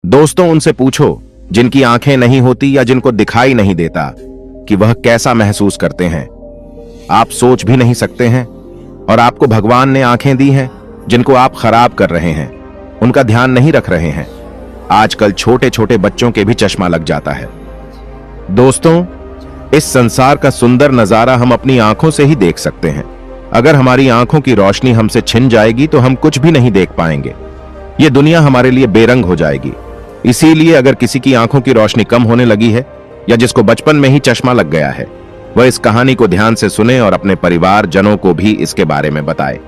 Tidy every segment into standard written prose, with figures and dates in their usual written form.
दोस्तों, उनसे पूछो जिनकी आंखें नहीं होती या जिनको दिखाई नहीं देता कि वह कैसा महसूस करते हैं। आप सोच भी नहीं सकते हैं। और आपको भगवान ने आंखें दी हैं जिनको आप खराब कर रहे हैं, उनका ध्यान नहीं रख रहे हैं। आजकल छोटे छोटे बच्चों के भी चश्मा लग जाता है। दोस्तों, इस संसार का सुंदर नजारा हम अपनी आंखों से ही देख सकते हैं। अगर हमारी आंखों की रोशनी हमसे छिन जाएगी तो हम कुछ भी नहीं देख पाएंगे। ये दुनिया हमारे लिए बेरंग हो जाएगी। इसीलिए अगर किसी की आंखों की रोशनी कम होने लगी है या जिसको बचपन में ही चश्मा लग गया है, वह इस कहानी को ध्यान से सुने और अपने परिवार जनों को भी इसके बारे में बताए।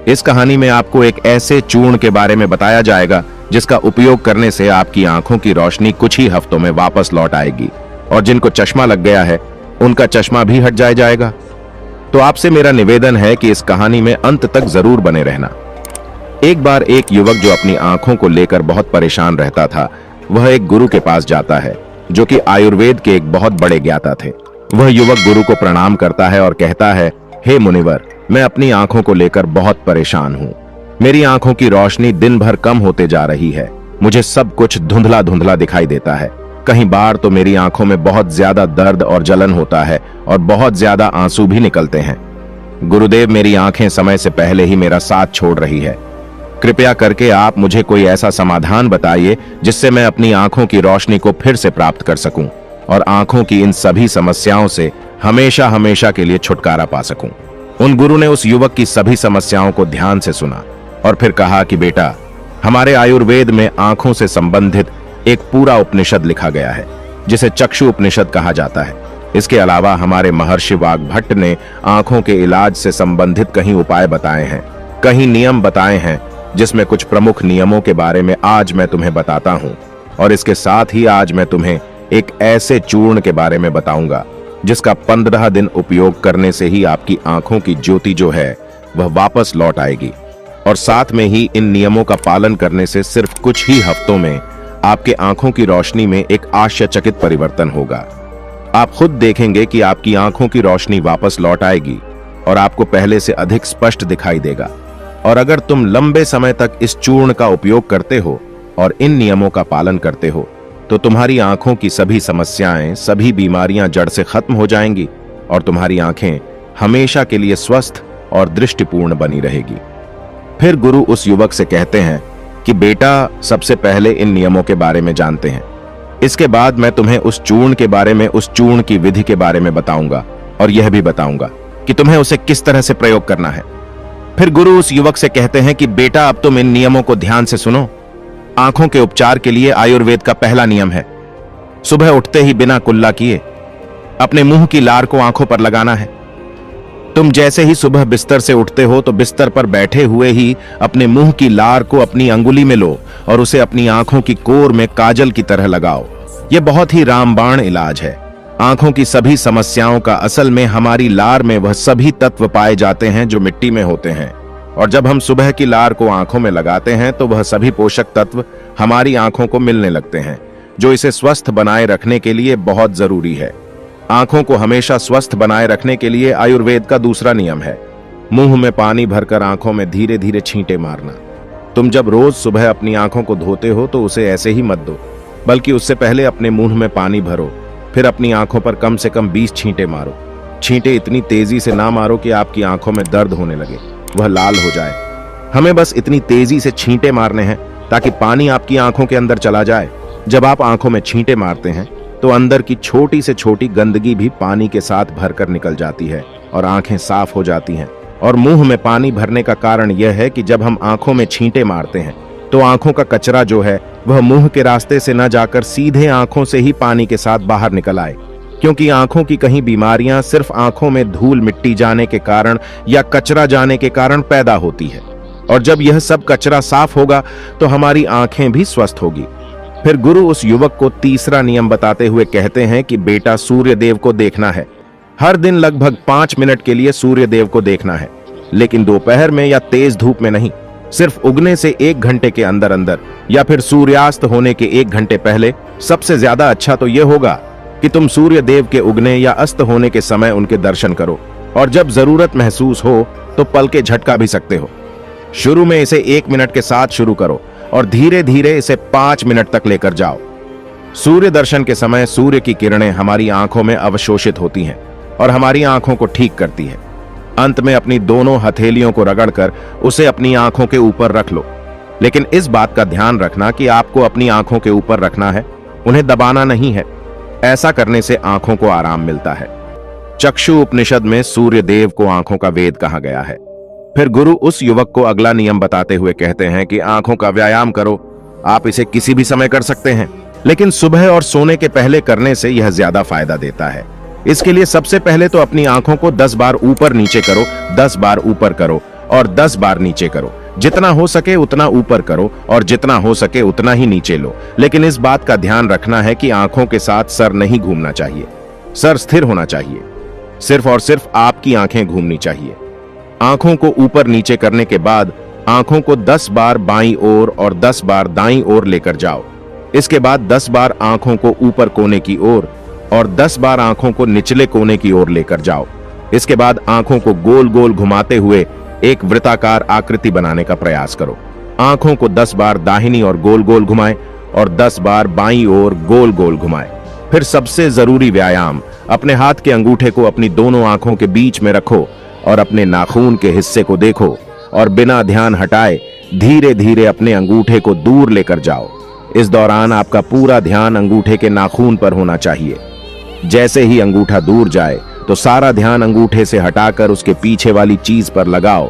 इस कहानी में आपको एक ऐसे चूर्ण के बारे में बताया जाएगा जिसका उपयोग करने से आपकी आंखों की रोशनी कुछ ही हफ्तों में वापस लौट आएगी और जिनको चश्मा लग गया है उनका चश्मा भी हट जाएगा। तो आपसे मेरा निवेदन है कि इस कहानी में अंत तक जरूर बने रहना। एक बार एक युवक जो अपनी आंखों को लेकर बहुत परेशान रहता था, वह एक गुरु के पास जाता है जो कि आयुर्वेद के एक बहुत बड़े ज्ञाता थे। वह युवक गुरु को प्रणाम करता है और कहता है, हे मुनिवर, मैं अपनी आंखों को लेकर बहुत परेशान हूँ। मेरी आंखों की रोशनी दिन भर कम होते जा रही है। मुझे सब कुछ धुंधला धुंधला दिखाई देता है। कहीं बार तो मेरी आंखों में बहुत ज्यादा दर्द और जलन होता है और बहुत ज्यादा आंसू भी निकलते हैं। गुरुदेव, मेरी आंखें समय से पहले ही मेरा साथ छोड़ रही है। कृपया करके आप मुझे कोई ऐसा समाधान बताइए जिससे मैं अपनी आंखों की रोशनी को फिर से प्राप्त कर सकूं और आंखों की इन सभी समस्याओं से हमेशा हमेशा के लिए छुटकारा पा सकूं। उन गुरु ने उस युवक की सभी समस्याओं को ध्यान से सुना और फिर कहा कि बेटा, हमारे आयुर्वेद में आंखों से संबंधित एक पूरा उपनिषद लिखा गया है जिसे चक्षु उपनिषद कहा जाता है। इसके अलावा हमारे महर्षि वाग्भट्ट ने आंखों के इलाज से संबंधित कहीं उपाय बताए हैं, कहीं नियम बताए हैं, जिसमें कुछ प्रमुख नियमों के बारे में आज मैं तुम्हें बताता हूं। और इसके साथ ही आज मैं तुम्हें एक ऐसे चूर्ण के बारे में बताऊंगा जिसका 15 दिन उपयोग करने से ही आपकी आंखों की ज्योति जो है वह वापस लौट आएगी। और साथ में ही इन नियमों का पालन करने से सिर्फ कुछ ही हफ्तों में आपके आंखों की रोशनी में एक आश्चर्यचकित परिवर्तन होगा। आप खुद देखेंगे कि आपकी आंखों की रोशनी वापस लौट आएगी और आपको पहले से अधिक स्पष्ट दिखाई देगा। और अगर तुम लंबे समय तक इस चूर्ण का उपयोग करते हो और इन नियमों का पालन करते हो तो तुम्हारी आंखों की सभी समस्याएं, सभी बीमारियां जड़ से खत्म हो जाएंगी और तुम्हारी आंखें हमेशा के लिए स्वस्थ और दृष्टिपूर्ण बनी रहेगी। फिर गुरु उस युवक से कहते हैं कि बेटा, सबसे पहले इन नियमों के बारे में जानते हैं। इसके बाद मैं तुम्हें उस चूर्ण के बारे में, उस चूर्ण की विधि के बारे में बताऊंगा और यह भी बताऊंगा कि तुम्हें उसे किस तरह से प्रयोग करना है। फिर गुरु उस युवक से कहते हैं कि बेटा, अब तुम इन नियमों को ध्यान से सुनो। आंखों के उपचार के लिए आयुर्वेद का पहला नियम है, सुबह उठते ही बिना कुल्ला किए अपने मुंह की लार को आंखों पर लगाना है। तुम जैसे ही सुबह बिस्तर से उठते हो तो बिस्तर पर बैठे हुए ही अपने मुंह की लार को अपनी अंगुली में लो और उसे अपनी आंखों की कोर में काजल की तरह लगाओ। यह बहुत ही रामबाण इलाज है। आंखों की सभी समस्याओं का असल में हमारी लार में वह सभी तत्व पाए जाते हैं जो मिट्टी में होते हैं। और जब हम सुबह की लार को आंखों में लगाते हैं तो वह सभी पोषक तत्व हमारी आंखों को मिलने लगते हैं, जो इसे स्वस्थ बनाए रखने के लिए बहुत जरूरी है। आंखों को हमेशा स्वस्थ बनाए रखने के लिए आयुर्वेद का दूसरा नियम है, मुंह में पानी भरकर आंखों में धीरे धीरे छींटे मारना। तुम जब रोज सुबह अपनी आंखों को धोते हो तो उसे ऐसे ही मत दो, बल्कि उससे पहले अपने मुंह में पानी भरो, फिर अपनी आंखों पर कम से कम 20 छींटे मारो। छींटे इतनी तेजी से ना मारो कि आपकी आंखों में दर्द होने लगे, वह लाल हो जाए। हमें बस इतनी तेजी से छींटे मारने हैं ताकि पानी आपकी आंखों के अंदर चला जाए। जब आप आंखों में छींटे मारते हैं तो अंदर की छोटी से छोटी गंदगी भी पानी के साथ भरकर निकल जाती है और आंखें साफ हो जाती हैं। और मुंह में पानी भरने का कारण यह है कि जब हम आंखों में छींटे मारते हैं तो आंखों का कचरा जो है वह मुंह के रास्ते से न जाकर सीधे आंखों से ही पानी के साथ बाहर निकल आए, क्योंकि आंखों की कहीं बीमारियां सिर्फ आंखों में धूल मिट्टी जाने के कारण या कचरा जाने के कारण पैदा होती है। और जब यह सब कचरा साफ होगा तो हमारी आंखें भी स्वस्थ होगी। फिर गुरु उस युवक को तीसरा नियम बताते हुए कहते हैं कि बेटा, सूर्य देव को देखना है। हर दिन लगभग 5 मिनट के लिए सूर्य देव को देखना है, लेकिन दोपहर में या तेज धूप में नहीं, सिर्फ उगने से 1 घंटे के अंदर अंदर या फिर सूर्यास्त होने के 1 घंटे पहले। सबसे ज्यादा अच्छा तो यह होगा कि तुम सूर्य देव के उगने या अस्त होने के समय उनके दर्शन करो, और जब जरूरत महसूस हो तो पल के झटका भी सकते हो। शुरू में इसे 1 मिनट के साथ शुरू करो और धीरे धीरे इसे 5 मिनट तक लेकर जाओ। सूर्य दर्शन के समय सूर्य की किरणें हमारी आंखों में अवशोषित होती हैं और हमारी आंखों को ठीक करती है। अंत में अपनी दोनों हथेलियों को रगड़कर उसे अपनी आंखों के ऊपर रख लो, लेकिन इस बात का ध्यान रखना कि आपको अपनी आंखों के ऊपर रखना है, उन्हें दबाना नहीं है। ऐसा करने से आंखों को आराम मिलता है। चक्षु उपनिषद में सूर्य देव को आंखों का वेद कहा गया है। फिर गुरु उस युवक को अगला नियम बताते हुए कहते हैं कि आंखों का व्यायाम करो। आप इसे किसी भी समय कर सकते हैं, लेकिन सुबह और सोने के पहले करने से यह ज्यादा फायदा देता है। इसके लिए सबसे पहले तो अपनी आंखों को 10 बार ऊपर नीचे करो, 10 बार ऊपर करो और 10 बार नीचे करो। जितना हो सके उतना ऊपर करो और जितना हो सके उतना ही नीचे लो। लेकिन इस बात का ध्यान रखना है कि आंखों के साथ सर नहीं घूमना चाहिए, सर स्थिर होना चाहिए। सिर्फ और सिर्फ आपकी आंखें घूमनी चाहिए। आंखों को ऊपर नीचे करने के बाद आंखों को 10 बार बाईं ओर और 10 बार दाईं ओर लेकर जाओ। इसके बाद 10 बार आंखों को ऊपर कोने की ओर और 10 बार आंखों को निचले कोने की ओर लेकर जाओ। इसके बाद आंखों को गोल गोल घुमाते हुए एक वृत्ताकार आकृति बनाने का प्रयास करो। आंखों को 10 बार दाहिनी और गोल गोल घुमाएं और 10 बार बाईं ओर गोल गोल घुमाएं। फिर सबसे जरूरी व्यायाम, अपने हाथ के अंगूठे को अपनी दोनों आंखों के बीच में रखो और अपने नाखून के हिस्से को देखो और बिना ध्यान हटाए धीरे धीरे अपने अंगूठे को दूर लेकर जाओ। इस दौरान आपका पूरा ध्यान अंगूठे के नाखून पर होना चाहिए। जैसे ही अंगूठा दूर जाए तो सारा ध्यान अंगूठे से हटाकर उसके पीछे वाली चीज पर लगाओ।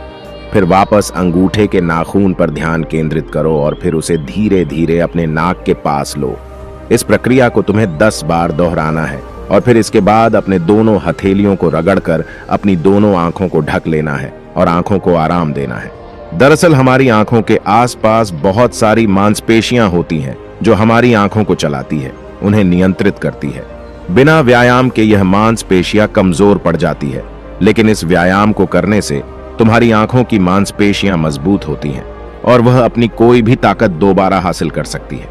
फिर वापस अंगूठे के नाखून पर ध्यान केंद्रित करो और फिर उसे धीरे धीरे अपने नाक के पास लो। इस प्रक्रिया को तुम्हें 10 बार दोहराना है और फिर इसके बाद अपने दोनों हथेलियों को रगड़कर अपनी दोनों आंखों को ढक लेना है और आंखों को आराम देना है। दरअसल हमारी आंखों के आसपास बहुत सारी मांसपेशियां होती हैं जो हमारी आंखों को चलाती है, उन्हें नियंत्रित करती है। बिना व्यायाम के यह मांसपेशियां कमजोर पड़ जाती है, लेकिन इस व्यायाम को करने से तुम्हारी आंखों की मांसपेशियां मजबूत होती हैं और वह अपनी कोई भी ताकत दोबारा हासिल कर सकती है।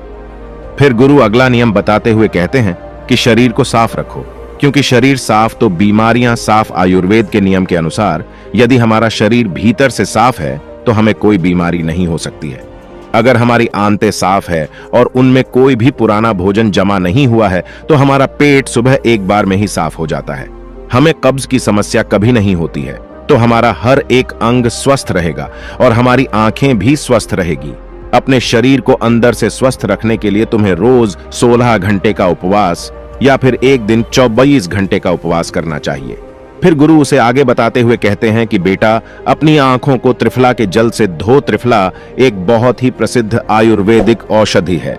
फिर गुरु अगला नियम बताते हुए कहते हैं कि शरीर को साफ रखो, क्योंकि शरीर साफ तो बीमारियां साफ। आयुर्वेद के नियम के अनुसार यदि हमारा शरीर भीतर से साफ है तो हमें कोई बीमारी नहीं हो सकती है। अगर हमारी आंतें साफ है और उनमें कोई भी पुराना भोजन जमा नहीं हुआ है तो हमारा पेट सुबह एक बार में ही साफ हो जाता है। हमें कब्ज की समस्या कभी नहीं होती है, तो हमारा हर एक अंग स्वस्थ रहेगा और हमारी आंखें भी स्वस्थ रहेगी। अपने शरीर को अंदर से स्वस्थ रखने के लिए तुम्हें रोज 16 घंटे का उपवास या फिर एक दिन 24 घंटे का उपवास करना चाहिए। फिर गुरु उसे आगे बताते हुए कहते हैं कि बेटा, अपनी आंखों को त्रिफला के जल से धो। त्रिफला एक बहुत ही प्रसिद्ध आयुर्वेदिक औषधि है।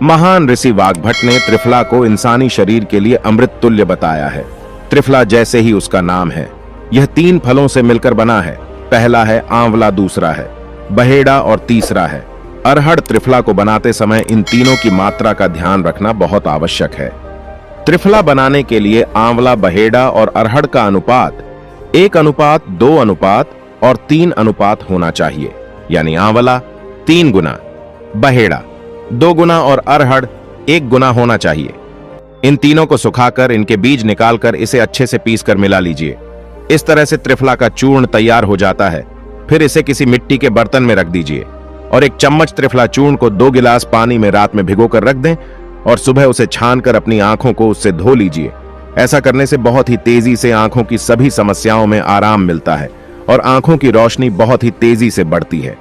महान ऋषि वाग्भट ने त्रिफला को इंसानी शरीर के लिए अमृत तुल्य बताया है। त्रिफला जैसे ही उसका नाम है, यह 3 फलों से मिलकर बना है। पहला है आंवला, दूसरा है बहेड़ा और तीसरा है अरहड़। त्रिफला को बनाते समय इन तीनों की मात्रा का ध्यान रखना बहुत आवश्यक है। त्रिफला बनाने के लिए आंवला, बहेड़ा और अरहड़ का अनुपात 1:2 और 3 होना चाहिए। यानी आंवला 3 गुना, बहेड़ा 2 गुना और अरहड़ 1 गुना होना चाहिए। इन तीनों को सुखाकर इनके बीज निकालकर इसे अच्छे से पीसकर मिला लीजिए। इस तरह से त्रिफला का चूर्ण तैयार हो जाता है। फिर इसे किसी मिट्टी के बर्तन में रख दीजिए और 1 चम्मच त्रिफला चूर्ण को 2 गिलास पानी में रात में भिगोकर रख दें और सुबह उसे छानकर अपनी आंखों को उससे धो लीजिए। ऐसा करने से बहुत ही तेजी से आंखों की सभी समस्याओं में आराम मिलता है और आंखों की रोशनी बहुत ही तेजी से बढ़ती है।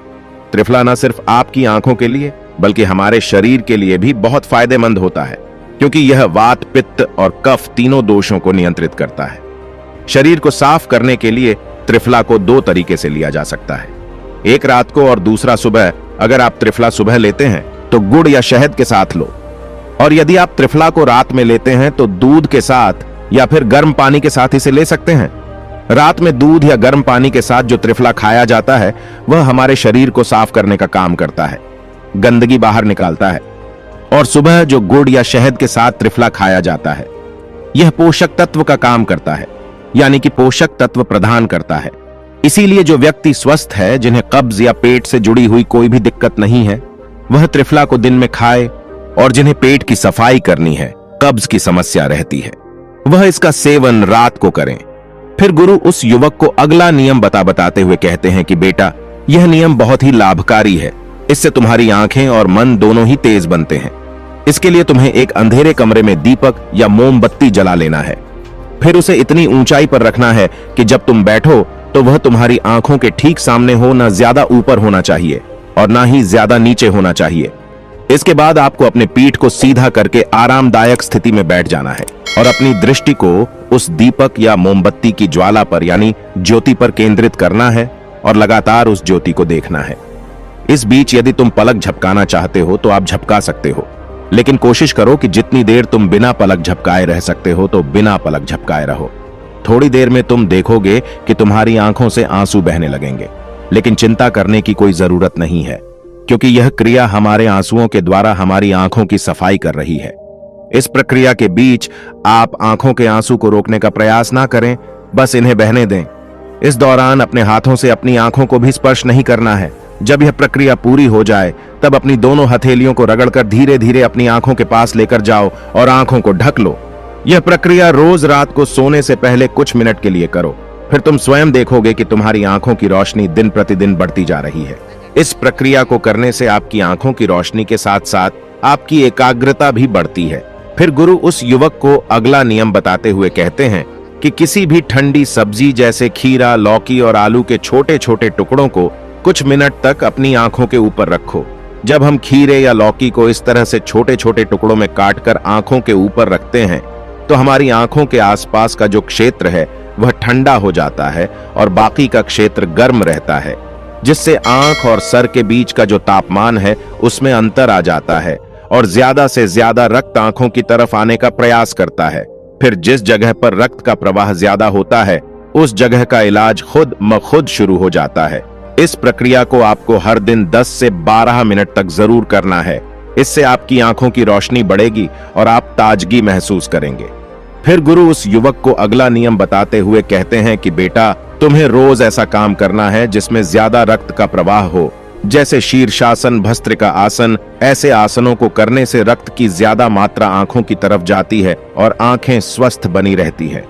त्रिफला न सिर्फ आपकी आंखों के लिए बल्कि हमारे शरीर के लिए भी बहुत फायदेमंद होता है, क्योंकि यह वात, पित्त और कफ तीनों दोषों को नियंत्रित करता है। शरीर को साफ करने के लिए त्रिफला को 2 तरीके से लिया जा सकता है, एक रात को और दूसरा सुबह। अगर आप त्रिफला सुबह लेते हैं तो गुड़ या शहद के साथ लो, और यदि आप त्रिफला को रात में लेते हैं तो दूध के साथ या फिर गर्म पानी के साथ इसे ले सकते हैं। रात में दूध या गर्म पानी के साथ जो त्रिफला खाया जाता है वह हमारे शरीर को साफ करने का काम करता है, गंदगी बाहर निकालता है। और सुबह जो गुड़ या शहद के साथ त्रिफला खाया जाता है यह पोषक तत्व का काम करता है, यानी कि पोषक तत्व प्रदान करता है। इसीलिए जो व्यक्ति स्वस्थ है, जिन्हें कब्ज या पेट से जुड़ी हुई कोई भी दिक्कत नहीं है, वह त्रिफला को दिन में खाए, और जिन्हें पेट की सफाई करनी है, कब्ज की समस्या रहती है, वह इसका सेवन रात को करें। फिर गुरु उस युवक को अगला नियम बताते हुए कहते हैं कि बेटा, यह नियम बहुत ही लाभकारी है। इससे तुम्हारी आंखें और मन दोनों ही तेज बनते हैं। इसके लिए तुम्हें एक अंधेरे कमरे में दीपक या मोमबत्ती जला लेना है। फिर उसे इतनी ऊंचाई पर रखना है कि जब तुम बैठो तो वह तुम्हारी आंखों के ठीक सामने हो, ना ज्यादा ऊपर होना चाहिए और ना ही ज्यादा नीचे होना चाहिए। इसके बाद आपको अपने पीठ को सीधा करके आरामदायक स्थिति में बैठ जाना है और अपनी दृष्टि को उस दीपक या मोमबत्ती की ज्वाला पर यानी ज्योति पर केंद्रित करना है और लगातार उस ज्योति को देखना है। इस बीच यदि तुम पलक झपकाना चाहते हो तो आप झपका सकते हो, लेकिन कोशिश करो कि जितनी देर तुम बिना पलक झपकाए रह सकते हो तो बिना पलक झपकाए रहो। थोड़ी देर में तुम देखोगे कि तुम्हारी आंखों से आंसू बहने लगेंगे, लेकिन चिंता करने की कोई जरूरत नहीं है, क्योंकि यह क्रिया हमारे आंसुओं के द्वारा हमारी आंखों की सफाई कर रही है। इस प्रक्रिया के बीच आप आंखों के आंसू को रोकने का प्रयास ना करें, बस इन्हें बहने दें। इस दौरान अपने हाथों से अपनी आंखों को भी स्पर्श नहीं करना है। जब यह प्रक्रिया पूरी हो जाए तब अपनी दोनों हथेलियों को रगड़कर धीरे धीरे अपनी आंखों के पास लेकर जाओ और आंखों को ढक लो। यह प्रक्रिया रोज रात को सोने से पहले कुछ मिनट के लिए करो, फिर तुम स्वयं देखोगे कि तुम्हारी आंखों की रोशनी दिन प्रतिदिन बढ़ती जा रही है। इस प्रक्रिया को करने से आपकी आंखों की रोशनी के साथ साथ आपकी एकाग्रता भी बढ़ती है। फिर गुरु उस युवक को अगला नियम बताते हुए कहते हैं कि किसी भी ठंडी सब्जी जैसे खीरा, लौकी और आलू के छोटे छोटे टुकड़ों को कुछ मिनट तक अपनी आंखों के ऊपर रखो। जब हम खीरे या लौकी को इस तरह से छोटे छोटे टुकड़ों में काटकर आंखों के ऊपर रखते हैं तो हमारी आंखों के आसपास का जो क्षेत्र है वह ठंडा हो जाता है और बाकी का क्षेत्र गर्म रहता है, जिससे आंख और सर के बीच का जो तापमान है उसमें अंतर आ जाता है और ज्यादा से ज्यादा रक्त आंखों की तरफ आने का प्रयास करता है। फिर जिस जगह पर रक्त का प्रवाह ज्यादा होता है उस जगह का इलाज खुद ब खुद शुरू हो जाता है। इस प्रक्रिया को आपको हर दिन 10 से 12 मिनट तक जरूर करना है। इससे आपकी आंखों की रोशनी बढ़ेगी और आप ताजगी महसूस करेंगे। फिर गुरु उस युवक को अगला नियम बताते हुए कहते हैं कि बेटा, तुम्हें रोज ऐसा काम करना है जिसमें ज्यादा रक्त का प्रवाह हो, जैसे शीर्षासन, भस्त्रिका आसन। ऐसे आसनों को करने से रक्त की ज्यादा मात्रा आंखों की तरफ जाती है और आंखें स्वस्थ बनी रहती है।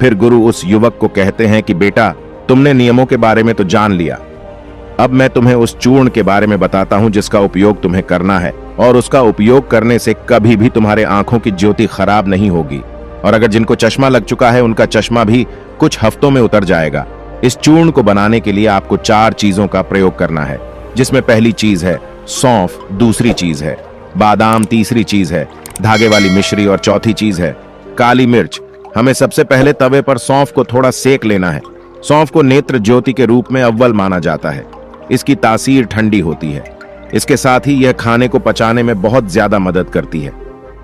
फिर गुरु उस युवक को कहते हैं कि बेटा, तुमने नियमों के बारे में तो जान लिया, अब मैं तुम्हें उस चूर्ण के बारे में बताता हूं जिसका उपयोग तुम्हें करना है, और उसका उपयोग करने से कभी भी तुम्हारे आंखों की ज्योति खराब नहीं होगी, और अगर जिनको चश्मा लग चुका है उनका चश्मा भी कुछ हफ्तों में उतर जाएगा। इस चूर्ण को बनाने के लिए आपको 4 चीजों का प्रयोग करना है, जिसमें पहली चीज है सौंफ, दूसरी चीज है बादाम, तीसरी चीज है धागे वाली मिश्री और चौथी चीज है काली मिर्च। हमें सबसे पहले तवे पर सौंफ को थोड़ा सेक लेना है। सौंफ को नेत्र ज्योति के रूप में अव्वल माना जाता है। इसकी तासीर ठंडी होती है। इसके साथ ही यह खाने को पचाने में बहुत ज्यादा मदद करती है।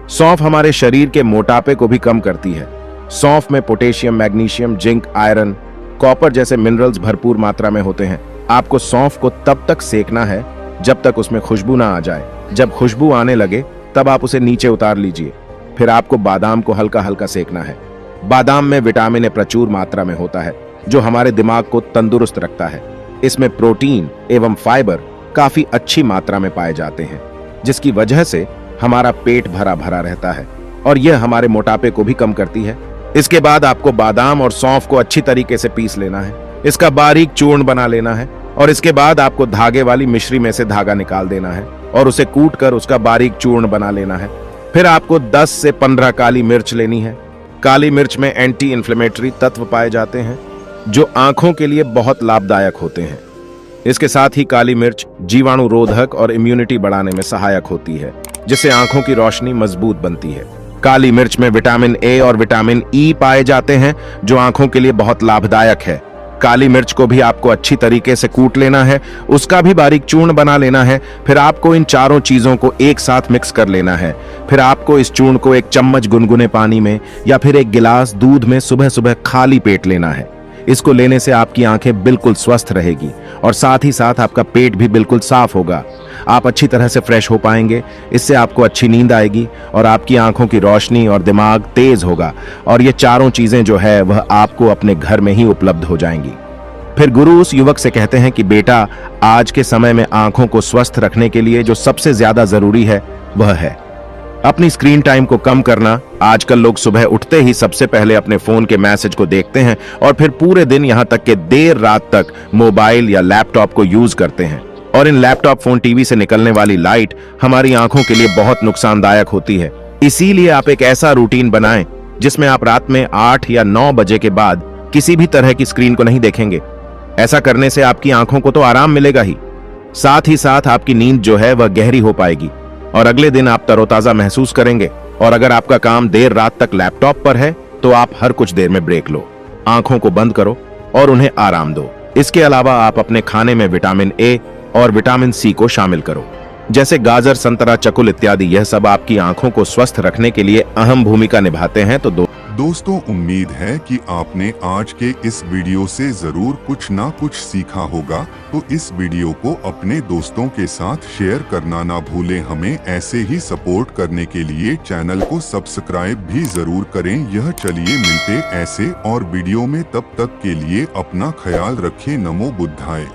सौंफ हमारे शरीर के मोटापे को भी कम करती है। सौंफ में potassium, magnesium, zinc, iron, copper जैसे मिनरल्स भरपूर मात्रा में होते हैं। आपको सौंफ को तब तक सेकना है जब तक उसमें खुशबू ना आ जाए। जब खुशबू आने लगे तब आप उसे नीचे उतार लीजिए। फिर आपको बादाम को हल्का हल्का सेकना है। बादाम में विटामिन ए प्रचुर मात्रा में होता है जो हमारे दिमाग को तंदुरुस्त रखता है। इसमें प्रोटीन एवं फाइबर काफी अच्छी मात्रा में पाए जाते हैं, जिसकी वजह से हमारा पेट भरा भरा रहता है और यह हमारे मोटापे को भी कम करती है। इसके बाद आपको बादाम और सौंफ को अच्छी तरीके से पीस लेना है। इसका बारीक चूर्ण बना लेना है और इसके बाद आपको धागे वाली मिश्री में से धागा निकाल देना है और उसे कूट कर उसका बारीक चूर्ण बना लेना है। फिर आपको 10 से 15 काली मिर्च लेनी है। काली मिर्च में एंटी इन्फ्लेमेटरी तत्व पाए जाते हैं जो आंखों के लिए बहुत लाभदायक होते हैं। इसके साथ ही काली मिर्च जीवाणु रोधक और इम्यूनिटी बढ़ाने में सहायक होती है, जिससे आंखों की रोशनी मजबूत बनती है। काली मिर्च में विटामिन ए और विटामिन ई पाए जाते हैं जो आंखों के लिए बहुत लाभदायक है। काली मिर्च को भी आपको अच्छी तरीके से कूट लेना है, उसका भी बारीक चूर्ण बना लेना है। फिर आपको इन चारों चीजों को एक साथ मिक्स कर लेना है। फिर आपको इस चूर्ण को 1 चम्मच गुनगुने पानी में या फिर 1 गिलास दूध में सुबह सुबह खाली पेट लेना है। इसको लेने से आपकी आंखें बिल्कुल स्वस्थ रहेगी और साथ ही साथ आपका पेट भी बिल्कुल साफ होगा। आप अच्छी तरह से फ्रेश हो पाएंगे। इससे आपको अच्छी नींद आएगी और आपकी आंखों की रोशनी और दिमाग तेज होगा, और ये चारों चीजें जो है वह आपको अपने घर में ही उपलब्ध हो जाएंगी। फिर गुरु उस युवक से कहते हैं कि बेटा, आज के समय में आंखों को स्वस्थ रखने के लिए जो सबसे ज्यादा जरूरी है वह है अपनी स्क्रीन टाइम को कम करना। आजकल लोग सुबह उठते ही सबसे पहले अपने फोन के मैसेज को देखते हैं और फिर पूरे दिन यहां तक कि देर रात तक मोबाइल या लैपटॉप को यूज करते हैं। और इन लैपटॉप, फोन, टीवी से निकलने वाली लाइट हमारी आंखों के लिए बहुत नुकसानदायक होती है। इसीलिए आप एक ऐसा रूटीन बनाएं जिसमें आप रात में 8 या 9 बजे के बाद किसी भी तरह की स्क्रीन को नहीं देखेंगे। ऐसा करने से आपकी आंखों को तो आराम मिलेगा ही साथ आपकी नींद जो है वह गहरी हो पाएगी और अगले दिन आप तरोताजा महसूस करेंगे। और अगर आपका काम देर रात तक लैपटॉप पर है तो आप हर कुछ देर में ब्रेक लो, आंखों को बंद करो और उन्हें आराम दो। इसके अलावा आप अपने खाने में विटामिन ए और विटामिन सी को शामिल करो, जैसे गाजर, संतरा, चकुल इत्यादि। यह सब आपकी आंखों को स्वस्थ रखने के लिए अहम भूमिका निभाते हैं। तो दोस्तों, उम्मीद है कि आपने आज के इस वीडियो से जरूर कुछ ना कुछ सीखा होगा। तो इस वीडियो को अपने दोस्तों के साथ शेयर करना ना भूलें। हमें ऐसे ही सपोर्ट करने के लिए चैनल को सब्सक्राइब भी जरूर करें। यह चलिए मिलते ऐसे और वीडियो में, तब तक के लिए अपना ख्याल रखें। नमो बुद्धाय।